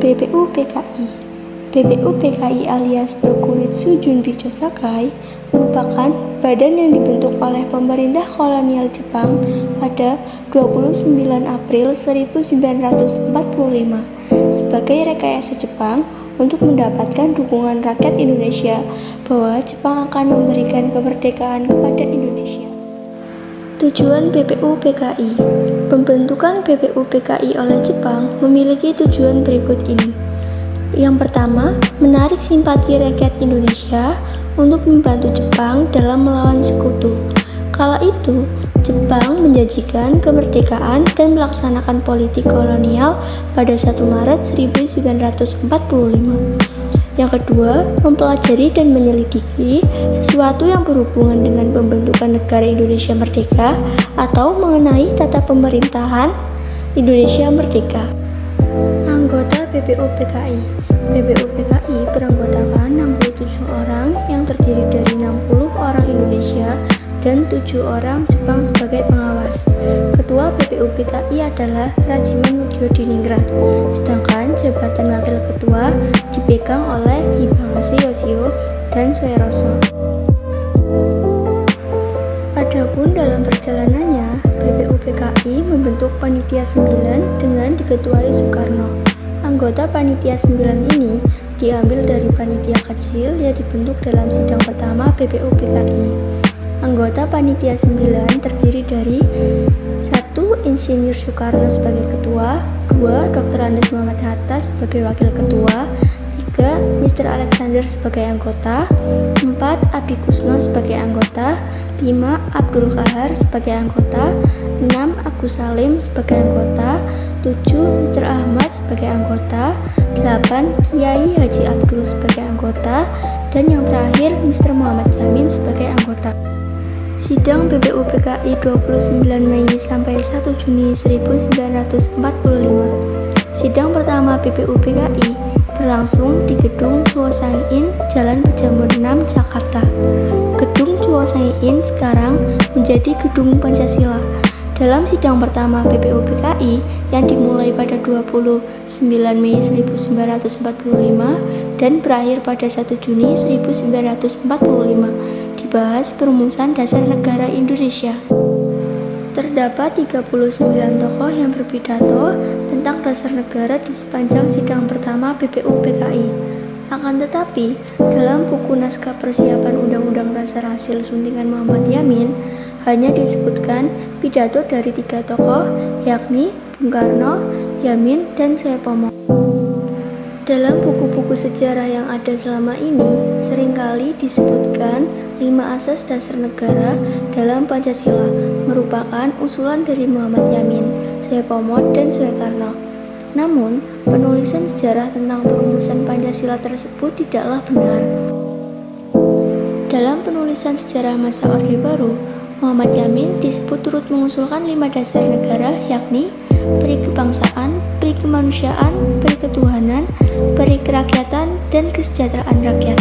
BPUPKI. BPUPKI alias Bokuritsu Junbicho Sakai merupakan badan yang dibentuk oleh pemerintah kolonial Jepang pada 29 April 1945 sebagai rekayasa Jepang untuk mendapatkan dukungan rakyat Indonesia bahwa Jepang akan memberikan kemerdekaan kepada Indonesia. Tujuan BPUPKI. Pembentukan BPUPKI oleh Jepang memiliki tujuan berikut ini. Yang pertama, menarik simpati rakyat Indonesia untuk membantu Jepang dalam melawan sekutu. Kala itu, Jepang menjanjikan kemerdekaan dan melaksanakan politik kolonial pada 1 Maret 1945. Yang kedua, mempelajari dan menyelidiki sesuatu yang berhubungan dengan pembentukan negara Indonesia Merdeka atau mengenai tata pemerintahan Indonesia Merdeka. Anggota BPUPKI. BPUPKI beranggotakan 67 orang yang terdiri dari 60 orang Indonesia dan 7 orang Jepang sebagai pengawas. Ketua BPUPKI adalah Rajiman Mudyodiningrat, sedangkan jabatan wakil ketua dipegang oleh Hibamase Yoshio dan Soeroso. Adapun dalam perjalanannya, BPUPKI membentuk Panitia 9 dengan diketuai Soekarno. Anggota Panitia 9 ini diambil dari panitia kecil yang dibentuk dalam sidang pertama BPUPKI. Anggota Panitia 9 terdiri dari 1. Insinyur Soekarno sebagai ketua, 2. Dr. Andes Muhammad Hatta sebagai wakil ketua, 3. Mr. Alexander sebagai anggota, 4. Abi Kusno sebagai anggota, 5. Abdul Kahar sebagai anggota, 6. Agus Salim sebagai anggota, 7. Mr. Ahmad sebagai anggota, 8. Kiai Haji Abdul sebagai anggota, dan yang terakhir Mr. Muhammad Yamin sebagai anggota. Sidang BPUPKI 29 Mei sampai 1 Juni 1945. Sidang pertama BPUPKI berlangsung di Gedung Chuo Sang-in, Jalan Pejambon 6, Jakarta. Gedung Chuo Sang-in sekarang menjadi Gedung Pancasila. Dalam sidang pertama BPUPKI yang dimulai pada 29 Mei 1945 dan berakhir pada 1 Juni 1945, dibahas perumusan dasar negara Indonesia. Terdapat 39 tokoh yang berpidato tentang dasar negara di sepanjang sidang pertama BPUPKI. Akan tetapi, dalam buku naskah persiapan Undang-Undang Dasar hasil suntingan Muhammad Yamin, hanya disebutkan pidato dari 3 tokoh, yakni Bung Karno, Yamin, dan Soepomo. Dalam buku-buku sejarah yang ada selama ini, seringkali disebutkan 5 asas dasar negara dalam Pancasila merupakan usulan dari Muhammad Yamin, Soepomo, dan Soekarno. Namun, penulisan sejarah tentang perumusan Pancasila tersebut tidaklah benar. Dalam penulisan sejarah masa Orde Baru, Muhammad Yamin disebut turut mengusulkan 5 dasar negara, yakni peri kebangsaan, peri kemanusiaan, peri ketuhanan, peri kerakyatan, dan kesejahteraan rakyat.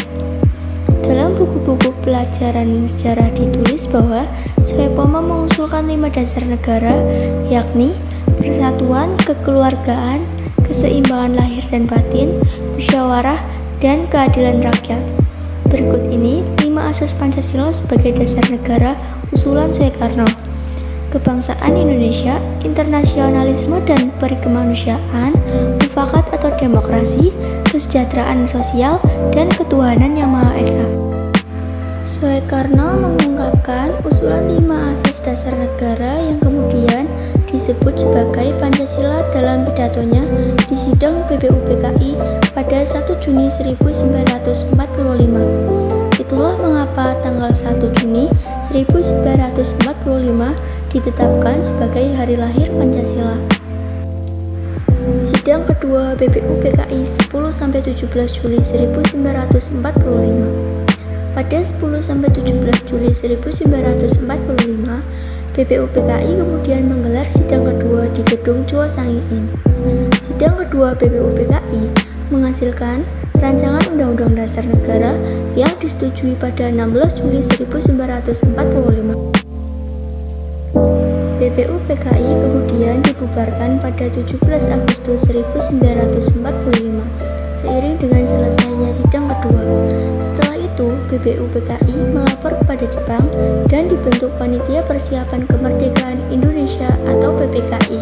Dalam buku-buku pelajaran sejarah ditulis bahwa Soepomo mengusulkan 5 dasar negara, yakni persatuan, kekeluargaan, keseimbangan lahir dan batin, musyawarah, dan keadilan rakyat. Berikut ini 5 asas Pancasila sebagai dasar negara usulan Soekarno: kebangsaan Indonesia, internasionalisme dan perikemanusiaan, mufakat atau demokrasi, kesejahteraan sosial, dan ketuhanan yang Maha Esa. Soekarno mengungkapkan usulan 5 asas dasar negara yang kemudian disebut sebagai Pancasila dalam pidatonya di sidang BPUPKI pada 1 Juni 1945. Itulah mengapa tanggal 1 Juni 1945 ditetapkan sebagai hari lahir Pancasila. Sidang kedua BPUPKI 10-17 Juli 1945. Pada 10-17 Juli 1945, BPUPKI kemudian menggelar sidang kedua di Gedung Chuo Sang-in. Sidang kedua BPUPKI menghasilkan Rancangan Undang-Undang Dasar Negara yang disetujui pada 16 Juli 1945. BPUPKI kemudian dibubarkan pada 17 Agustus 1945 seiring dengan selesainya sidang kedua. Setelah itu, BPUPKI melapor kepada Jepang dan dibentuk Panitia Persiapan Kemerdekaan Indonesia atau PPKI.